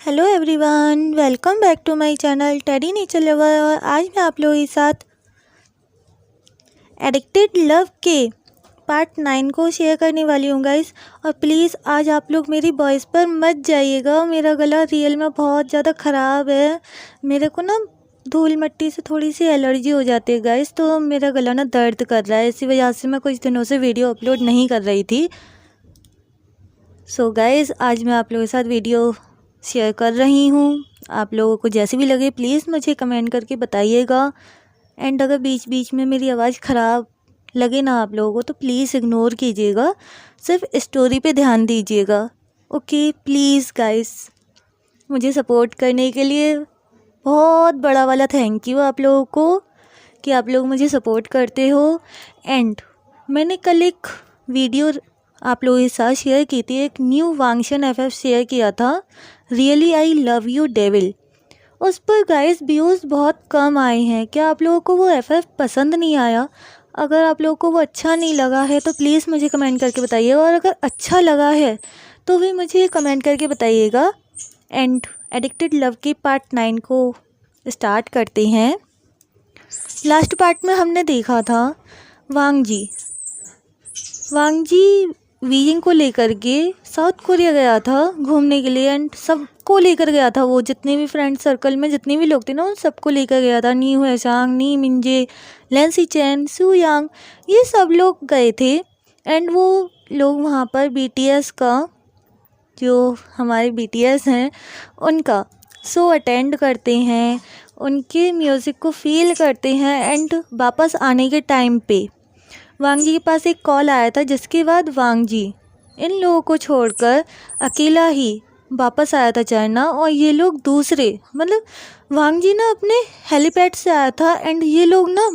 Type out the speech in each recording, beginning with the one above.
Hello everyone, welcome back to my channel teddy nature lover. और आज मैं आप लोगों के साथ एडिक्टेड लव के पार्ट 9 को शेयर करने वाली हूँ गाइस। और प्लीज़ आज आप लोग मेरी वॉइस पर मत जाइएगा, मेरा गला रियल में बहुत ज़्यादा ख़राब है। मेरे को ना धूल मिट्टी से थोड़ी सी एलर्जी हो जाती है गाइस, तो मेरा गला ना दर्द कर रहा है। इसी वजह से मैं कुछ दिनों से वीडियो अपलोड नहीं कर रही थी। सो गाइस, आज मैं आप लोगों के साथ वीडियो शेयर कर रही हूँ। आप लोगों को जैसी भी लगे प्लीज़ मुझे कमेंट करके बताइएगा। एंड अगर बीच बीच में मेरी आवाज़ ख़राब लगे ना आप लोगों को तो प्लीज़ इग्नोर कीजिएगा, सिर्फ स्टोरी पे ध्यान दीजिएगा। ओके प्लीज़ गाइस, मुझे सपोर्ट करने के लिए बहुत बड़ा वाला थैंक यू आप लोगों को कि आप लोग मुझे सपोर्ट करते हो। एंड मैंने कल एक वीडियो आप लोगों के साथ शेयर की थी, एक न्यू वांगशन एफएफ शेयर किया था, really I love you devil. उस पर गाइस व्यूज़ बहुत कम आए हैं। क्या आप लोगों को वो एफएफ पसंद नहीं आया? अगर आप लोगों को वो अच्छा नहीं लगा है तो प्लीज़ मुझे कमेंट करके बताइए, और अगर अच्छा लगा है तो भी मुझे कमेंट करके बताइएगा। एंड एडिक्टेड लव के पार्ट 9 को स्टार्ट करते हैं। लास्ट पार्ट में हमने देखा था वांग जी वीइंग को लेकर के साउथ कोरिया गया था घूमने के लिए। एंड सबको लेकर गया था, वो जितने भी फ्रेंड सर्कल में जितने भी लोग थे ना उन सबको लेकर गया था। नी हुएसांग, नी मिंजे, लेंसी चैन, सू यांग, ये सब लोग गए थे। एंड वो लोग वहाँ पर बीटीएस का, जो हमारे बीटीएस हैं उनका शो अटेंड करते हैं, उनके म्यूज़िक को फील करते हैं। एंड वापस आने के टाइम पे वांग जी के पास एक कॉल आया था, जिसके बाद वांग जी इन लोगों को छोड़कर अकेला ही वापस आया था चढ़ना। और ये लोग दूसरे, मतलब वांग जी ना अपने हेलीपैड से आया था एंड ये लोग ना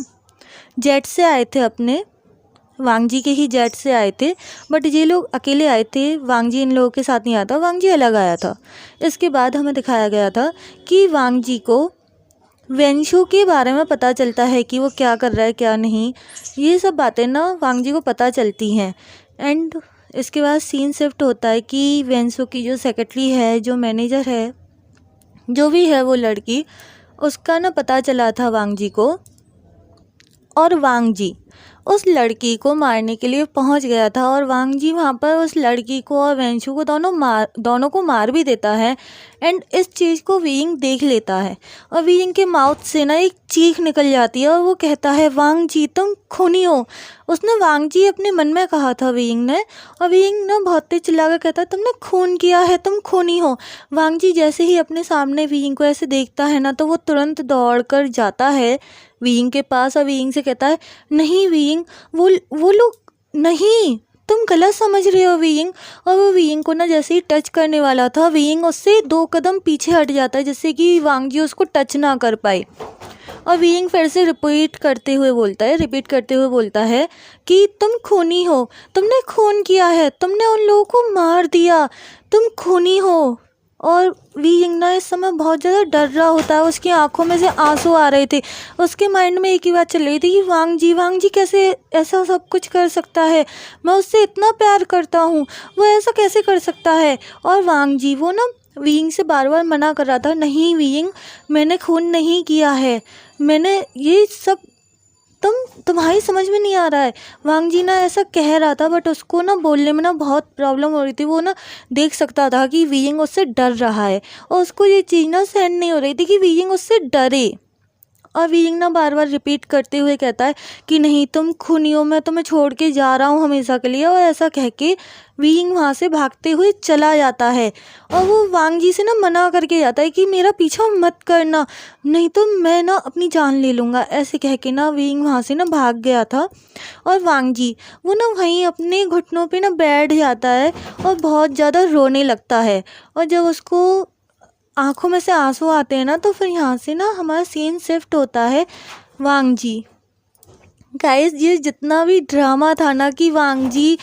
जेट से आए थे, अपने वांग जी के ही जेट से आए थे। बट ये लोग अकेले आए थे, वांग जी इन लोगों के साथ नहीं आया था, वांग जी अलग आया था। इसके बाद हमें दिखाया गया था कि वांग जी को वेंशु के बारे में पता चलता है कि वो क्या कर रहा है क्या नहीं, ये सब बातें ना वांग जी को पता चलती हैं। एंड इसके बाद सीन शिफ्ट होता है कि वेंशु की जो सेक्रेटरी है, जो मैनेजर है, जो भी है वो लड़की, उसका ना पता चला था वांग जी को। और वांग जी उस लड़की को मारने के लिए पहुंच गया था। और वांग जी वहाँ पर उस लड़की को और वेंशु को दोनों को मार भी देता है। एंड इस चीज़ को वीइंग देख लेता है और वीइंग के माउथ से ना एक चीख निकल जाती है और वो कहता है, वांग जी तुम खूनी हो। उसने वांग जी अपने मन में कहा था वीइंग ने, और वीइंग ना बहुत तेज चिल्लाकर कहता है, तुमने खून किया है, तुम खूनी हो। वांग जी जैसे ही अपने सामने वीइंग को ऐसे देखता है ना तो वो तुरंत दौड़ कर जाता है वीइंग के पास और वीइंग से कहता है, नहीं वीइंग, वो लोग नहीं, तुम गलत समझ रहे हो वीइंग। और वो वीइंग को ना जैसे ही टच करने वाला था, वीइंग उससे 2 कदम पीछे हट जाता है, जिससे कि वांग जी उसको टच ना कर पाए। और वीइंग फिर से रिपीट करते हुए बोलता है कि तुम खूनी हो, तुमने खून किया है, तुमने उन लोगों को मार दिया, तुम खूनी हो। और वीइंग ना इस समय बहुत ज़्यादा डर रहा होता है, उसकी आंखों में से आंसू आ रहे थे। उसके माइंड में एक ही बात चल रही थी कि वांग जी कैसे ऐसा सब कुछ कर सकता है, मैं उससे इतना प्यार करता हूँ, वो ऐसा कैसे कर सकता है। और वांग जी वो ना वीइंग से बार बार मना कर रहा था, नहीं वीइंग, मैंने खून नहीं किया है, मैंने ये सब तुम्हारी समझ में नहीं आ रहा है। वांग जी ना ऐसा कह रहा था, बट उसको ना बोलने में ना बहुत प्रॉब्लम हो रही थी। वो ना देख सकता था कि वीइंग उससे डर रहा है और उसको ये चीज़ ना सहन नहीं हो रही थी कि वीइंग उससे डरे। और वीइंग ना बार बार रिपीट करते हुए कहता है कि नहीं तुम खूनी हो, मैं तुम्हें छोड़ के जा रहा हूँ हमेशा के लिए। और ऐसा कह के वीइंग वहाँ से भागते हुए चला जाता है और वो वांग जी से ना मना करके जाता है कि मेरा पीछा मत करना, नहीं तो मैं ना अपनी जान ले लूँगा। ऐसे कह के ना वीइंग वहाँ से ना भाग गया था। और वांग जी वो ना वहीं अपने घुटनों पे ना बैठ जाता है और बहुत ज़्यादा रोने लगता है। और जब उसको आंखों में से आंसू आते हैं ना तो फिर यहाँ से ना हमारा सीन शिफ्ट होता है वांग जी। गाइस, ये जितना भी ड्रामा था ना कि वांग जी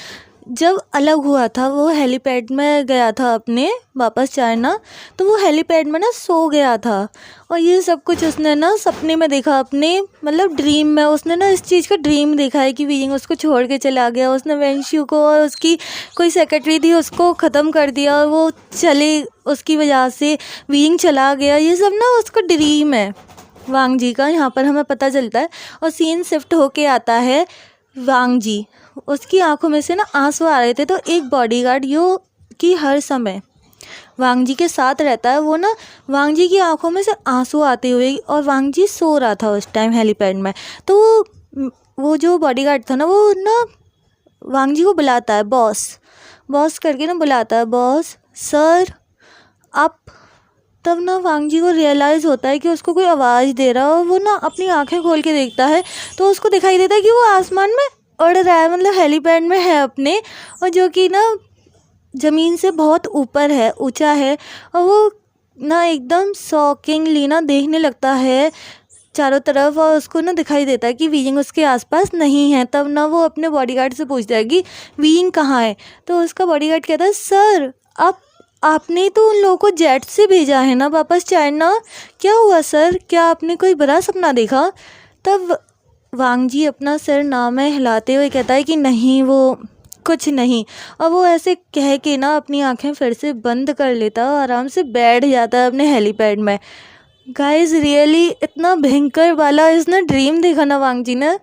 जब अलग हुआ था वो हेलीपैड में गया था अपने वापस चाइना, तो वो हेलीपैड में ना सो गया था और ये सब कुछ उसने ना सपने में देखा अपने, मतलब ड्रीम में उसने ना इस चीज़ का ड्रीम देखा है कि वीइंग उसको छोड़ के चला गया, उसने वेंशु को और उसकी कोई सेक्रेटरी थी उसको ख़त्म कर दिया और वो चले, उसकी वजह से वीइंग चला गया। ये सब ना उसका ड्रीम है वांग जी का, यहाँ पर हमें पता चलता है। और सीन शिफ्ट होके आता है वांग जी, उसकी आंखों में से ना आंसू आ रहे थे, तो एक बॉडीगार्ड जो कि हर समय वांग जी के साथ रहता है वो ना वांग जी की आंखों में से आंसू आते हुए, और वांग जी सो रहा था उस टाइम हेलीपैड में, तो वो जो बॉडीगार्ड था ना वो ना वांग जी को बुलाता है, बॉस बॉस करके ना बुलाता है, बॉस सर आप। तब ना वांग जी को रियलाइज़ होता है कि उसको कोई आवाज़ दे रहा है, और वो ना अपनी आंखें खोल के देखता है तो उसको दिखाई देता है कि वो आसमान में उड़ रहा है, मतलब हेलीपैड में है अपने, और जो कि ना ज़मीन से बहुत ऊपर है, ऊंचा है, और वो ना एकदम शॉकिंगली ना देखने लगता है चारों तरफ, और उसको ना दिखाई देता है कि वीइंग उसके आसपास नहीं है। तब ना वो अपने बॉडीगार्ड से पूछता है कि वीइंग कहाँ है, तो उसका बॉडीगार्ड कहता है सर आपने तो उन लोगों को जेट से भेजा है ना वापस चाइना, क्या हुआ सर, क्या आपने कोई बड़ा सपना देखा। तब वांग जी अपना सिर ना में हिलाते हुए कहता है कि नहीं वो कुछ नहीं, और वो ऐसे कह के ना अपनी आंखें फिर से बंद कर लेता है और आराम से बैठ जाता है अपने हेलीपैड में। गाइस रियली इतना भयंकर वाला इसने ड्रीम देखा ना वांग जी ने,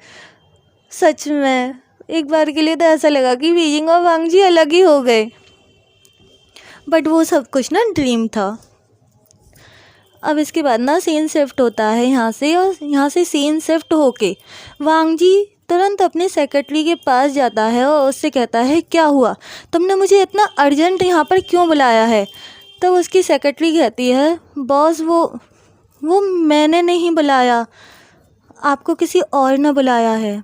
सच में एक बार के लिए तो ऐसा लगा कि वीइंग और वांग जी अलग ही हो गए, बट वो सब कुछ ना ड्रीम था। अब इसके बाद ना सीन शिफ्ट होता है यहाँ से, और यहाँ से सीन शिफ्ट होके वांग जी तुरंत अपने सेक्रेटरी के पास जाता है और उससे कहता है क्या हुआ, तुमने मुझे इतना अर्जेंट यहाँ पर क्यों बुलाया है। तब उसकी सेक्रेटरी कहती है बॉस वो मैंने नहीं बुलाया, आपको किसी और ने बुलाया है।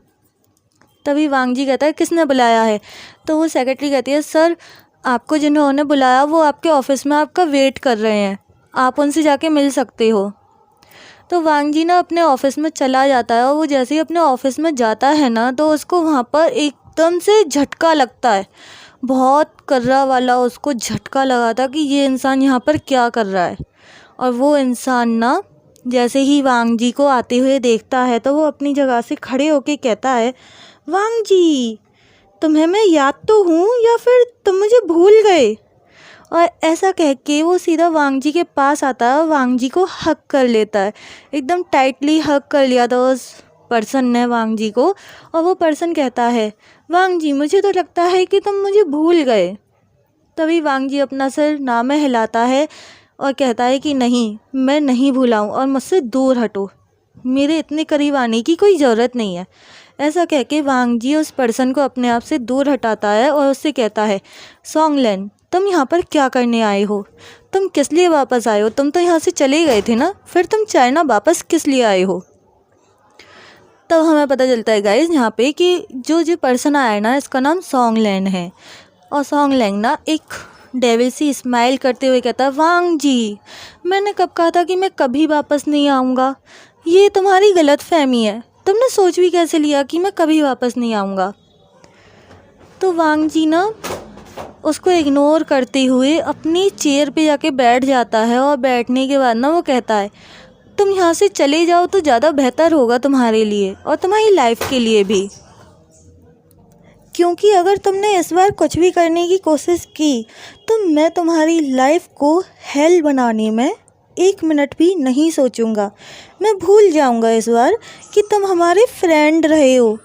तभी वांग जी कहता है किसने बुलाया है, तो वो सेक्रेटरी कहती है सर आपको जिन्होंने बुलाया वो आपके ऑफिस में आपका वेट कर रहे हैं, आप उनसे जाके मिल सकते हो। तो वांग जी ना अपने ऑफिस में चला जाता है, और वो जैसे ही अपने ऑफिस में जाता है ना तो उसको वहाँ पर एकदम से झटका लगता है, बहुत कर्रा वाला उसको झटका लगा था कि ये इंसान यहाँ पर क्या कर रहा है। और वो इंसान ना जैसे ही वांग जी को आते हुए देखता है तो वो अपनी जगह से खड़े होके कहता है वांग जी तुम्हें मैं याद तो हूँ या फिर तुम मुझे भूल गए। और ऐसा कह के वो सीधा वांग जी के पास आता है और वांग जी को हग कर लेता है, एकदम टाइटली हग कर लिया था उस पर्सन ने वांग जी को। और वो पर्सन कहता है वांग जी मुझे तो लगता है कि तुम मुझे भूल गए। तभी वांग जी अपना सिर ना में हिलाता है और कहता है कि नहीं मैं नहीं भूला हूँ और मुझसे दूर हटो, मेरे इतने करीब आने की कोई ज़रूरत नहीं है। ऐसा कह के वांग जी उस पर्सन को अपने आप से दूर हटाता है और उससे कहता है सॉन्गलैन तुम यहाँ पर क्या करने आए हो, तुम किस लिए वापस आए हो, तुम तो यहाँ से चले गए थे ना, फिर तुम चाइना वापस किस लिए आए हो। तब हमें पता चलता है गाइस यहाँ पे कि जो पर्सन आया है ना इसका नाम सॉन्गलैन है। और सॉन्गलैन ना एक डेविल सी स्माइल करते हुए कहता है वांग जी मैंने कब कहा था कि मैं कभी वापस नहीं आऊँगा, ये तुम्हारी गलत फहमी है, तुमने सोच भी कैसे लिया कि मैं कभी वापस नहीं आऊँगा। तो वांग जी ना उसको इग्नोर करते हुए अपनी चेयर पे जाके बैठ जाता है, और बैठने के बाद ना वो कहता है तुम यहाँ से चले जाओ तो ज़्यादा बेहतर होगा तुम्हारे लिए और तुम्हारी लाइफ के लिए भी, क्योंकि अगर तुमने इस बार कुछ भी करने की कोशिश की तो मैं तुम्हारी लाइफ को हेल बनाने में 1 मिनट भी नहीं सोचूंगा, मैं भूल जाऊंगा इस बार कि तुम हमारे फ्रेंड रहे हो,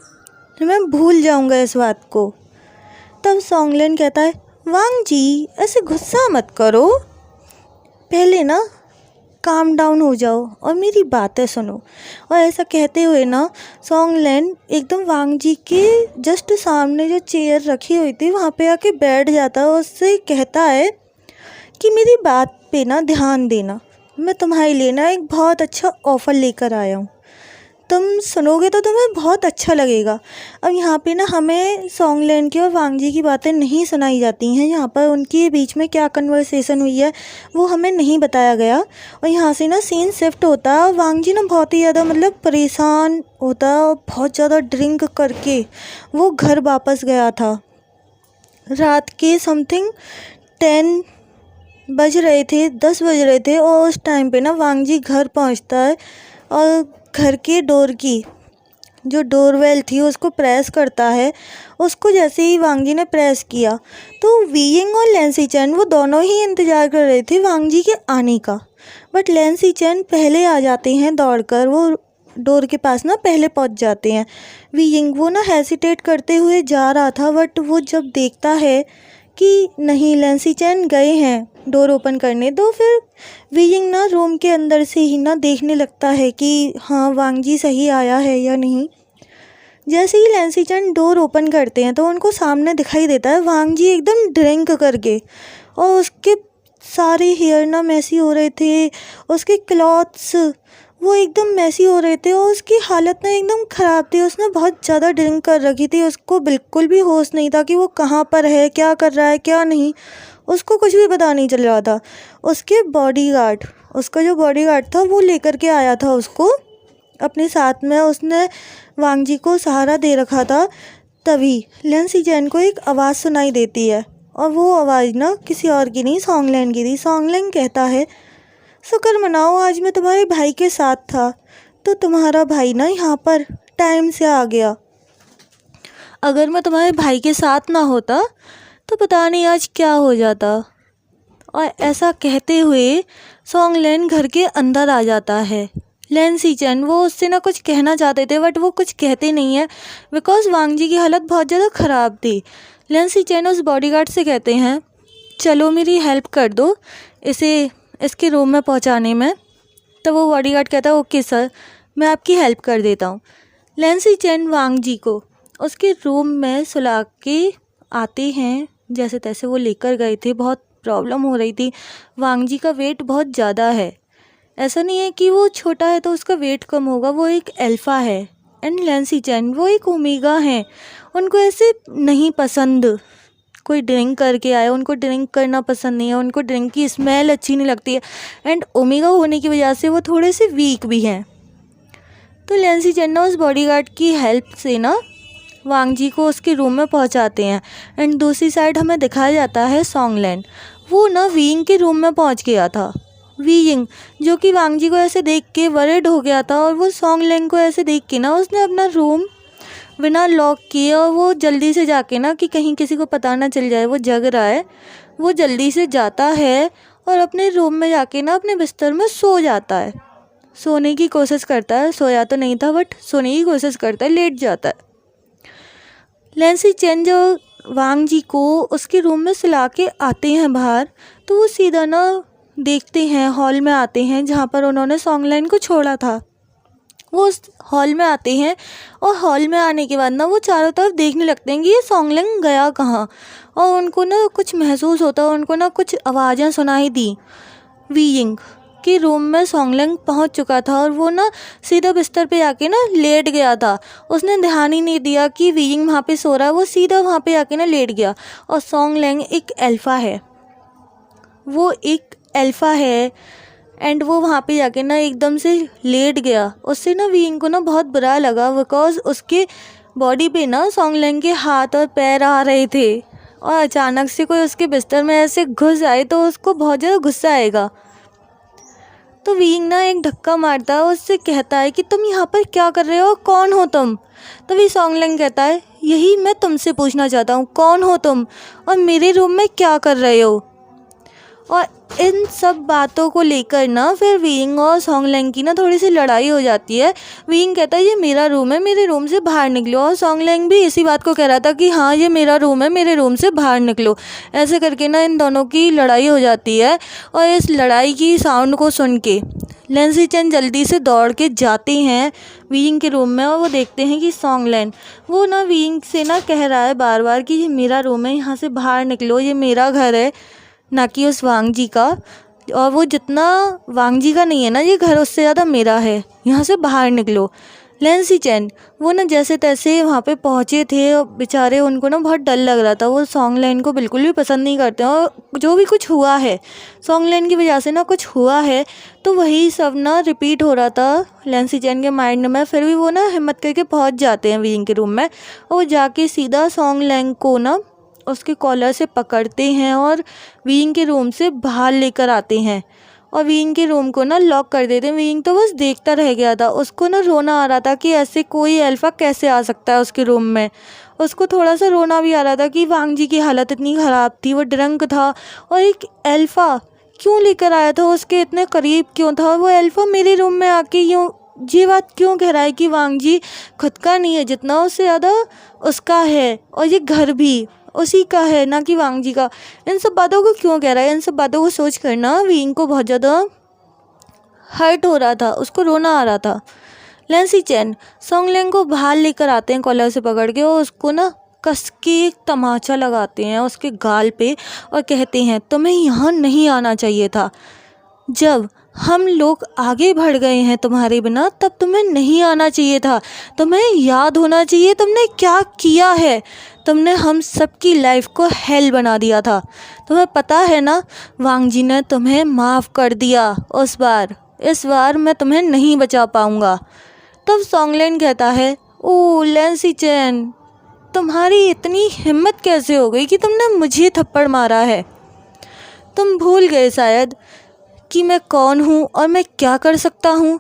मैं भूल जाऊंगा इस बात को। तब सॉन्गलैन कहता है वांग जी ऐसे गुस्सा मत करो, पहले ना काम डाउन हो जाओ और मेरी बातें सुनो। और ऐसा कहते हुए ना सॉन्गलैन एकदम वांग जी के जस्ट सामने जो चेयर रखी हुई थी वहाँ पे आके बैठ जाता है और उससे कहता है कि मेरी बात पे ना ध्यान देना, मैं तुम्हारे लिए ना एक बहुत अच्छा ऑफ़र लेकर आया हूँ, तुम सुनोगे तो तुम्हें बहुत अच्छा लगेगा। अब यहाँ पे ना हमें सॉन्गलैन की और वांग जी की बातें नहीं सुनाई जाती हैं, यहाँ पर उनके बीच में क्या कन्वर्सेशन हुई है वो हमें नहीं बताया गया। और यहाँ से ना सीन शिफ्ट होता है और वांग जी ना बहुत ही ज़्यादा मतलब परेशान होता है और बहुत ज़्यादा ड्रिंक करके वो घर वापस गया था। रात के समथिंग 10 बज रहे थे, 10 बज रहे थे, और उस टाइम पे ना वांग जी घर पहुंचता है और घर के डोर की जो डोरबेल थी उसको प्रेस करता है। उसको जैसे ही वांग जी ने प्रेस किया तो वीइंग और लैंसी चैन वो दोनों ही इंतज़ार कर रहे थे वांग जी के आने का, बट लैंसी चैन पहले आ जाते हैं दौड़कर, वो डोर के पास ना पहले पहुंच जाते हैं। वीइंग वो ना हेसिटेट करते हुए जा रहा था, बट वो जब देखता है कि नहीं लैंसी चैन गए हैं डोर ओपन करने, तो फिर वीइंग ना रूम के अंदर से ही ना देखने लगता है कि हाँ वांग जी सही आया है या नहीं। जैसे ही लैंसी चैन डोर ओपन करते हैं तो उनको सामने दिखाई देता है वांग जी एकदम ड्रिंक करके, और उसके सारे हेयर ना मैसी हो रहे थे, उसके क्लॉथ्स वो एकदम मैसी हो रहे थे, और उसकी हालत ना एकदम ख़राब थी। उसने बहुत ज़्यादा ड्रिंक कर रखी थी, उसको बिल्कुल भी होश नहीं था कि वो कहाँ पर है, क्या कर रहा है क्या नहीं, उसको कुछ भी पता नहीं चल रहा था। उसका जो बॉडीगार्ड था वो लेकर के आया था उसको अपने साथ में, उसने वांग जी को सहारा दे रखा था। तभी लैंसी चैन को एक आवाज़ सुनाई देती है, और वो आवाज़ ना किसी और की नहीं, सॉन्गलैन की थी। सॉन्गलैन कहता है, शुक्र मनाओ आज मैं तुम्हारे भाई के साथ था, तो तुम्हारा भाई ना यहाँ पर टाइम से आ गया। अगर मैं तुम्हारे भाई के साथ ना होता तो पता नहीं आज क्या हो जाता। और ऐसा कहते हुए सॉन्गलैन घर के अंदर आ जाता है। लैंसी चैन वो उससे ना कुछ कहना चाहते थे, बट वो कुछ कहते नहीं है बिकॉज वांग जी की हालत बहुत ज़्यादा ख़राब थी। लैंसी चैन उस बॉडीगार्ड से कहते हैं, चलो मेरी हेल्प कर दो इसे इसके रूम में पहुंचाने में। तो वो बॉडीगार्ड कहता है, ओके सर, मैं आपकी हेल्प कर देता हूँ। लैंसी चैन वांग जी को उसके रूम में सुला के आते हैं, जैसे तैसे वो लेकर गए थे। बहुत प्रॉब्लम हो रही थी, वांग जी का वेट बहुत ज़्यादा है। ऐसा नहीं है कि वो छोटा है तो उसका वेट कम होगा, वो एक अल्फ़ा है। एंड लैंसी चैन वो एक ओमेगा है। उनको ऐसे नहीं पसंद कोई ड्रिंक करके आए, उनको ड्रिंक करना पसंद नहीं है, उनको ड्रिंक की स्मेल अच्छी नहीं लगती है। एंड ओमेगा होने की वजह से वो थोड़े से वीक भी हैं। तो लैंसी चैन ना उस बॉडीगार्ड की हेल्प से ना वांग जी को उसके रूम में पहुंचाते हैं। एंड दूसरी साइड हमें दिखाया जाता है सॉन्गलैन, वो ना वीइंग के रूम में पहुंच गया था। वीइंग जो कि वांग जी को ऐसे देख के वरिड हो गया था, और वो सॉन्गलैन को ऐसे देख के ना उसने अपना रूम बिना लॉक किए, और वो जल्दी से जाके ना कि कहीं किसी को पता ना चल जाए वो जग रहा है, वो जल्दी से जाता है और अपने रूम में जाके ना अपने बिस्तर में सो जाता है। सोने की कोशिश करता है, सोया तो नहीं था बट सोने की कोशिश करता है, लेट जाता है। लैंसी चैन जो वांग जी को उसके रूम में सुला के आते हैं बाहर, तो वो सीधा ना देखते हैं हॉल में आते हैं जहाँ पर उन्होंने सॉन्गलैन को छोड़ा था। वो उस हॉल में आते हैं, और हॉल में आने के बाद ना वो चारों तरफ देखने लगते हैं कि ये सॉन्गलैन गया कहाँ। और उनको ना कुछ महसूस होता है, उनको ना कुछ आवाज़ें सुनाई दी। वीइंग के रूम में सॉन्गलैन पहुंच चुका था, और वो ना सीधा बिस्तर पे आके ना लेट गया था। उसने ध्यान ही नहीं दिया कि वीइंग वहाँ पे सो रहा है, वो सीधा वहाँ पे आके ना लेट गया। और सॉन्गलैन एक अल्फ़ा है, वो एक अल्फ़ा है। एंड वो वहाँ पे जाके ना एकदम से लेट गया। उससे ना वीइंग को ना बहुत बुरा लगा, बिकॉज उसके बॉडी पे ना सॉन्गलैन के हाथ और पैर आ रहे थे, और अचानक से कोई उसके बिस्तर में ऐसे घुस आए तो उसको बहुत ज़्यादा गुस्सा आएगा। तो वीइंग ना एक धक्का मारता है, उससे कहता है कि तुम यहाँ पर क्या कर रहे हो, कौन हो तुम। तभी सॉन्गलैन कहता है, यही मैं तुमसे पूछना चाहता हूँ, कौन हो तुम और मेरे रूम में क्या कर रहे हो। और इन सब बातों को लेकर ना फिर वीइंग और सॉन्गलैन की ना थोड़ी सी लड़ाई हो जाती है। वीइंग कहता है ये मेरा रूम है, मेरे रूम से बाहर निकलो, और सॉन्गलैन भी इसी बात को कह रहा था कि हाँ ये मेरा रूम है, मेरे रूम से बाहर निकलो। ऐसे करके ना इन दोनों की लड़ाई हो जाती है। और इस लड़ाई की साउंड को सुन के लैंसी चैन जल्दी से दौड़ के जाते हैं वीइंग के रूम में, और वो देखते हैं कि सॉन्गलैन वो ना वीइंग से ना कह रहा है बार बार कि ये मेरा रूम है, यहाँ से बाहर निकलो, ये मेरा घर है, ना कि उस वांग जी का। और वो जितना वांग जी का नहीं है ना ये घर, उससे ज़्यादा मेरा है, यहाँ से बाहर निकलो। लैंसी चैन वो ना जैसे तैसे वहाँ पे पहुँचे थे, और बेचारे उनको ना बहुत डर लग रहा था। वो सॉन्गलैन को बिल्कुल भी पसंद नहीं करते, और जो भी कुछ हुआ है सॉन्गलैन की वजह से ना कुछ हुआ है, तो वही सब ना रिपीट हो रहा था लैंसी चैन के माइंड में। फिर भी वो ना हिम्मत करके पहुँच जाते हैं वीइंग के रूम में, और वो जाके सीधा सॉन्गलैन को ना उसके कॉलर से पकड़ते हैं और विंग के रूम से बाहर लेकर आते हैं और विंग के रूम को ना लॉक कर देते हैं। विंग तो बस देखता रह गया था, उसको ना रोना आ रहा था कि ऐसे कोई अल्फ़ा कैसे आ सकता है उसके रूम में। उसको थोड़ा सा रोना भी आ रहा था कि वांग जी की हालत इतनी ख़राब थी, वो ड्रंक था और एक अल्फ़ा क्यों लेकर आया था, उसके इतने करीब क्यों था, वो अल्फ़ा मेरे रूम में आके यूँ ये बात क्यों कह रहा है कि वांग जी खुद का नहीं है, जितना उससे ज़्यादा उसका है और ये घर भी उसी का है ना कि वांग जी का। इन सब बातों को क्यों कह रहा है, इन सब बातों को सोच कर ना विंग को बहुत ज़्यादा हर्ट हो रहा था, उसको रोना आ रहा था। लैंसी चैन सोंगलेंग को बाहर लेकर आते हैं कॉलर से पकड़ के और उसको ना कस के एक तमाचा लगाते हैं उसके गाल पे और कहते हैं तुम्हें यहाँ नहीं आना चाहिए था। जब हम लोग आगे बढ़ गए हैं तुम्हारे बिना तब तुम्हें नहीं आना चाहिए था। तुम्हें याद होना चाहिए तुमने क्या किया है। तुमने हम सबकी लाइफ को हेल बना दिया था। तुम्हें पता है ना वांग जी ने तुम्हें माफ़ कर दिया उस बार, इस बार मैं तुम्हें नहीं बचा पाऊँगा। तब सोंगलेन कहता है ओ लैंसी चैन तुम्हारी इतनी हिम्मत कैसे हो गई कि तुमने मुझे थप्पड़ मारा है। तुम भूल गए शायद कि मैं कौन हूँ और मैं क्या कर सकता हूँ।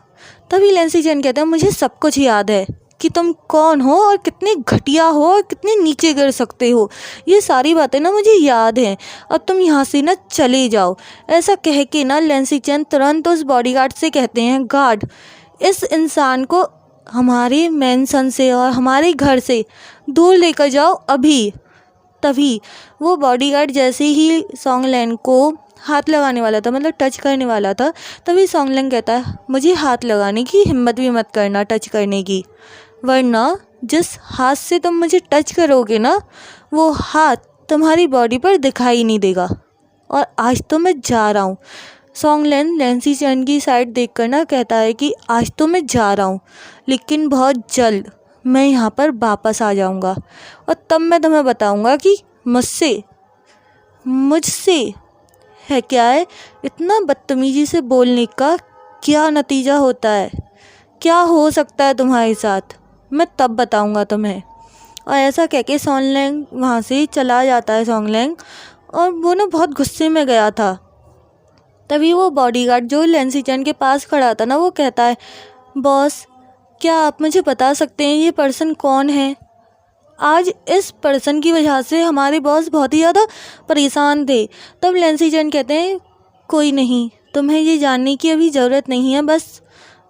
तभी लैंसी चैन कहते हैं मुझे सब कुछ याद है कि तुम कौन हो और कितने घटिया हो और कितने नीचे गिर सकते हो। ये सारी बातें ना मुझे याद हैं। अब तुम यहाँ से ना चले जाओ। ऐसा कह के ना लैंसी चैन तुरंत उस बॉडीगार्ड से कहते हैं गार्ड इस इंसान को हमारे मैंसन से और हमारे घर से दूर लेकर जाओ अभी। तभी वो बॉडीगार्ड जैसे ही सोंगलेन को हाथ लगाने वाला था, मतलब टच करने वाला था, तभी सोंगलेन कहता है मुझे हाथ लगाने की हिम्मत भी मत करना टच करने की, वरना जिस हाथ से तुम मुझे टच करोगे ना वो हाथ तुम्हारी बॉडी पर दिखाई नहीं देगा। और आज तो मैं जा रहा हूँ। सोंगलेन लैंसी चैन की साइड देखकर ना कहता है कि आज तो मैं जा रहा हूँ लेकिन बहुत जल्द मैं यहाँ पर वापस आ जाऊँगा और तब मैं तुम्हें बताऊँगा कि मुझसे है क्या है इतना बदतमीजी से बोलने का क्या नतीजा होता है, क्या हो सकता है तुम्हारे साथ, मैं तब बताऊँगा तुम्हें। और ऐसा कह के सोंगलेन वहाँ से चला जाता है सोंगलेन और वो ना बहुत गुस्से में गया था। तभी वो बॉडीगार्ड जो लैंसी चैन के पास खड़ा था ना वो कहता है बॉस क्या आप मुझे बता सकते हैं ये पर्सन कौन है। आज इस पर्सन की वजह से हमारे बॉस बहुत ही ज़्यादा परेशान थे। तब लैंसी चैन कहते हैं कोई नहीं, तुम्हें ये जानने की अभी ज़रूरत नहीं है, बस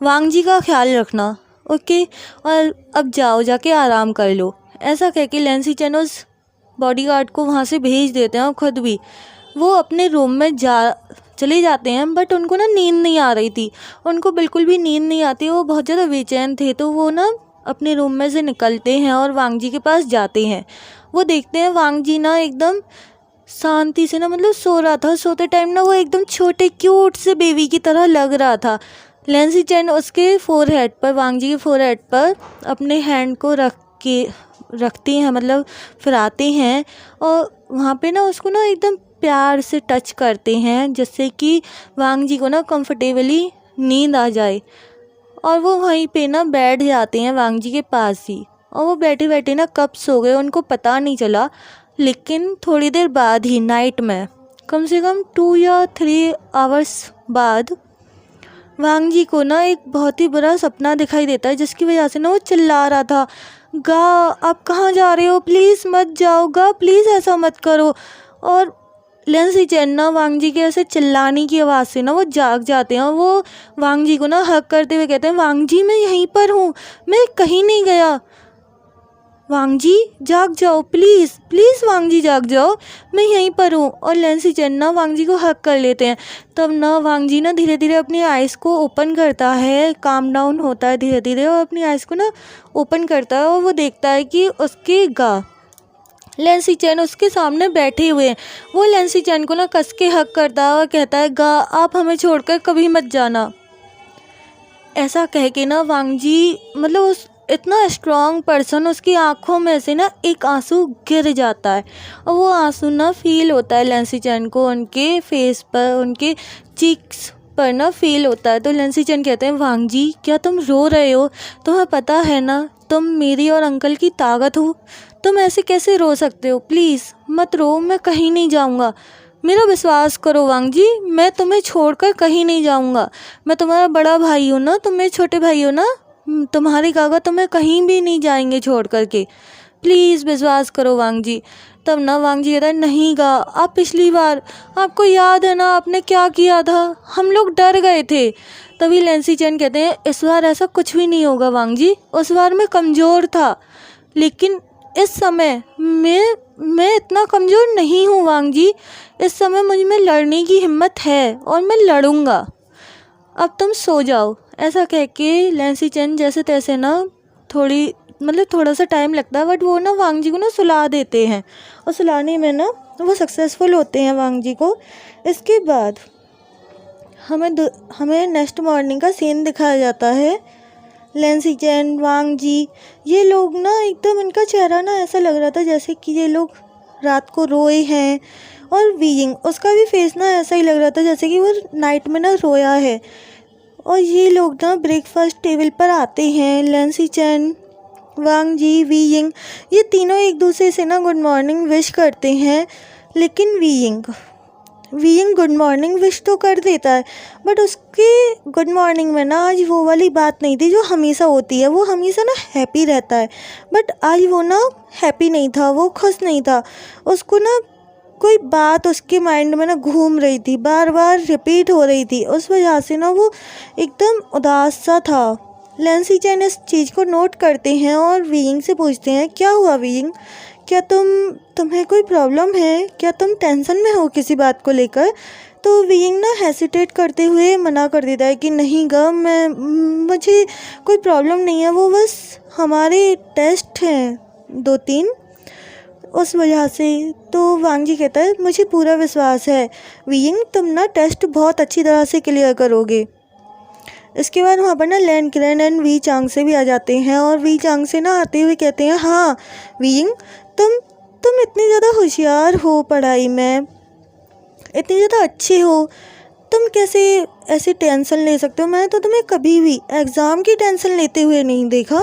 वांग जी का ख्याल रखना ओके, और अब जाओ जाके आराम कर लो। ऐसा कह के लैंसी चैन उस बॉडीगार्ड को वहाँ से भेज देते हैं और ख़ुद भी वो अपने रूम में चले जाते हैं। बट उनको ना नींद नहीं आ रही थी, उनको बिल्कुल भी नींद नहीं आती, वो बहुत ज़्यादा बेचैन थे। तो वो ना अपने रूम में से निकलते हैं और वांग जी के पास जाते हैं। वो देखते हैं वांग जी ना एकदम शांति से ना मतलब सो रहा था। सोते टाइम ना वो एकदम छोटे क्यूट से बेबी की तरह लग रहा था। लैंसी चैन उसके फोरहेड पर, वांग जी के फोरहेड पर अपने हैंड को रखते हैं, मतलब फिराते हैं और वहाँ पे ना उसको ना एकदम प्यार से टच करते हैं जिससे कि वांग जी को ना कंफर्टेबली नींद आ जाए। और वो वहीं पे ना बैठ जाते हैं वांग जी के पास ही, और वो बैठे बैठे ना कब सो गए उनको पता नहीं चला। लेकिन थोड़ी देर बाद ही नाइट में कम से कम 2 या 3 आवर्स बाद वांग जी को ना एक बहुत ही बुरा सपना दिखाई देता है जिसकी वजह से ना वो चिल्ला रहा था गा आप कहाँ जा रहे हो, प्लीज़ मत जाओ गा, प्लीज़ ऐसा मत करो। और लैंसी चैन ना वांग जी के ऐसे चिल्लाने की आवाज़ से ना वो जाग जाते हैं और वो वांग जी को ना हग करते हुए कहते हैं वांग जी मैं यहीं पर हूँ, मैं कहीं नहीं गया, वांग जी जाग जाओ प्लीज़ प्लीज़, वांग जी जाग जाओ, मैं यहीं पर हूँ। और लैंसी चैन ना वांग जी को हग कर लेते हैं। तब ना वांग जी ना धीरे धीरे अपनी आइज़ को ओपन करता है, काम डाउन होता है धीरे धीरे और अपनी आइज़ को ना ओपन करता है और वो देखता है कि उसके लैंसी चैन उसके सामने बैठे हुए हैं। वो लैंसी चैन को ना कस के हग करता है और कहता है गा आप हमें छोड़कर कभी मत जाना। ऐसा कह के ना वांग जी मतलब उस इतना स्ट्रॉन्ग पर्सन, उसकी आँखों में से ना एक आंसू गिर जाता है और वो आंसू ना फील होता है लैंसी चैन को, उनके फेस पर, उनके चीक्स पर ना फील होता है। तो लैंसी चैन कहते हैं वांग जी क्या तुम रो रहे हो, तुम्हें पता है ना तुम मेरी और अंकल की ताकत हो। तुम ऐसे कैसे रो सकते हो? प्लीज़ मत रो, मैं कहीं नहीं जाऊँगा। मेरा विश्वास करो वांग जी, मैं तुम्हें छोड़कर कहीं नहीं जाऊँगा। मैं तुम्हारा बड़ा भाई हूँ ना, तुम मेरे छोटे भाई हो ना। तुम्हारे काका तुम्हें कहीं भी नहीं जाएंगे छोड़ कर के। प्लीज़ विश्वास करो वांग जी। तब ना वांग जी कहता है, नहीं गा, आप पिछली बार, आपको याद है ना आपने क्या किया था? हम लोग डर गए थे। तभी लैंसी चैन कहते हैं, इस बार ऐसा कुछ भी नहीं होगा वांग जी, उस बार मैं कमज़ोर था, लेकिन इस समय मैं इतना कमज़ोर नहीं हूँ वांग जी। इस समय मुझ में लड़ने की हिम्मत है और मैं लड़ूंगा। अब तुम सो जाओ। ऐसा कह के लैंसी चैन जैसे तैसे ना थोड़ा सा टाइम लगता है, बट वो ना वांग जी को ना सुला देते हैं, और सुलाने में ना वो सक्सेसफुल होते हैं वांग जी को। इसके बाद हमें नेक्स्ट मॉर्निंग का सीन दिखाया जाता है। लैंसी चैन, वांग जी, ये लोग ना एकदम, इनका चेहरा ना ऐसा लग रहा था जैसे कि ये लोग रात को रोए हैं, और वीइंग, उसका भी फेस ना ऐसा ही लग रहा था जैसे कि वो नाइट में ना रोया है। और ये लोग ना ब्रेकफास्ट टेबल पर आते हैं। लैंसी चैन, वांग जी, वीइंग, ये तीनों एक दूसरे से ना गुड मॉर्निंग विश करते हैं, लेकिन वीइंग गुड मॉर्निंग विश तो कर देता है, बट उसके गुड मॉर्निंग में ना आज वो वाली बात नहीं थी जो हमेशा होती है। वो हमेशा ना हैप्पी रहता है, बट आज वो ना हैप्पी नहीं था, वो खुश नहीं था। उसको ना कोई बात उसके माइंड में ना घूम रही थी, बार बार रिपीट हो रही थी, उस वजह से ना वो एकदम उदास सा था। लैंसी चैन इस चीज़ को नोट करते हैं और वीइंग से पूछते हैं, क्या हुआ वीइंग? क्या तुम्हें कोई प्रॉब्लम है? क्या तुम टेंशन में हो किसी बात को लेकर? तो वीइंग ना हेसिटेट करते हुए मना कर देता है कि नहीं गा, मुझे कोई प्रॉब्लम नहीं है, वो बस हमारे टेस्ट हैं 2-3, उस वजह से। तो वांग जी कहता है, मुझे पूरा विश्वास है वीइंग, तुम ना टेस्ट बहुत अच्छी तरह से क्लियर करोगे। इसके बाद वहाँ पर ना लैन क्रेन एंड वी चांग से भी आ जाते हैं, और वी चांग से ना आते हुए कहते हैं, हाँ वीइंग, तुम इतनी ज़्यादा होशियार हो पढ़ाई में, इतनी ज़्यादा अच्छे हो, तुम कैसे ऐसी टेंशन ले सकते हो? मैंने तो तुम्हें कभी भी एग्ज़ाम की टेंशन लेते हुए नहीं देखा,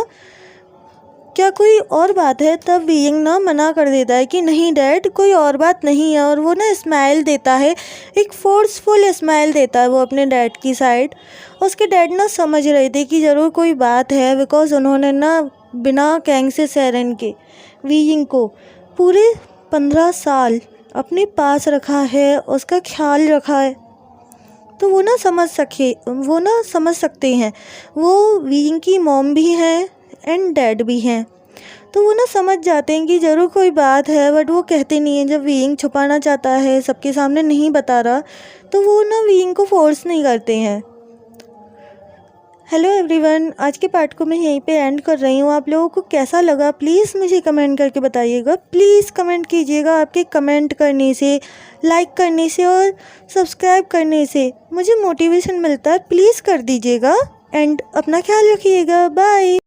क्या कोई और बात है? तब वीइंग ना मना कर देता है कि नहीं डैड, कोई और बात नहीं है, और वो ना स्माइल देता है, एक फोर्सफुल स्माइल देता है वो अपने डैड की साइड। उसके डैड ना समझ रहे थे कि ज़रूर कोई बात है, बिकॉज उन्होंने ना बिना कैंग से सैरन के वीइंग को पूरे 15 साल अपने पास रखा है, उसका ख्याल रखा है, तो वो ना समझ सकते हैं। वो वीइंग की मॉम भी हैं एंड डैड भी हैं, तो वो ना समझ जाते हैं कि ज़रूर कोई बात है, बट वो कहते नहीं हैं। जब वीइंग छुपाना चाहता है, सबके सामने नहीं बता रहा, तो वो ना वीइंग को फोर्स नहीं करते हैं। हेलो एवरीवन, आज के पार्ट को मैं यहीं पे एंड कर रही हूँ। आप लोगों को कैसा लगा प्लीज़ मुझे कमेंट करके बताइएगा। प्लीज़ कमेंट कीजिएगा, आपके कमेंट करने से, लाइक करने से और सब्सक्राइब करने से मुझे मोटिवेशन मिलता है। प्लीज़ कर दीजिएगा, एंड अपना ख्याल रखिएगा। बाय।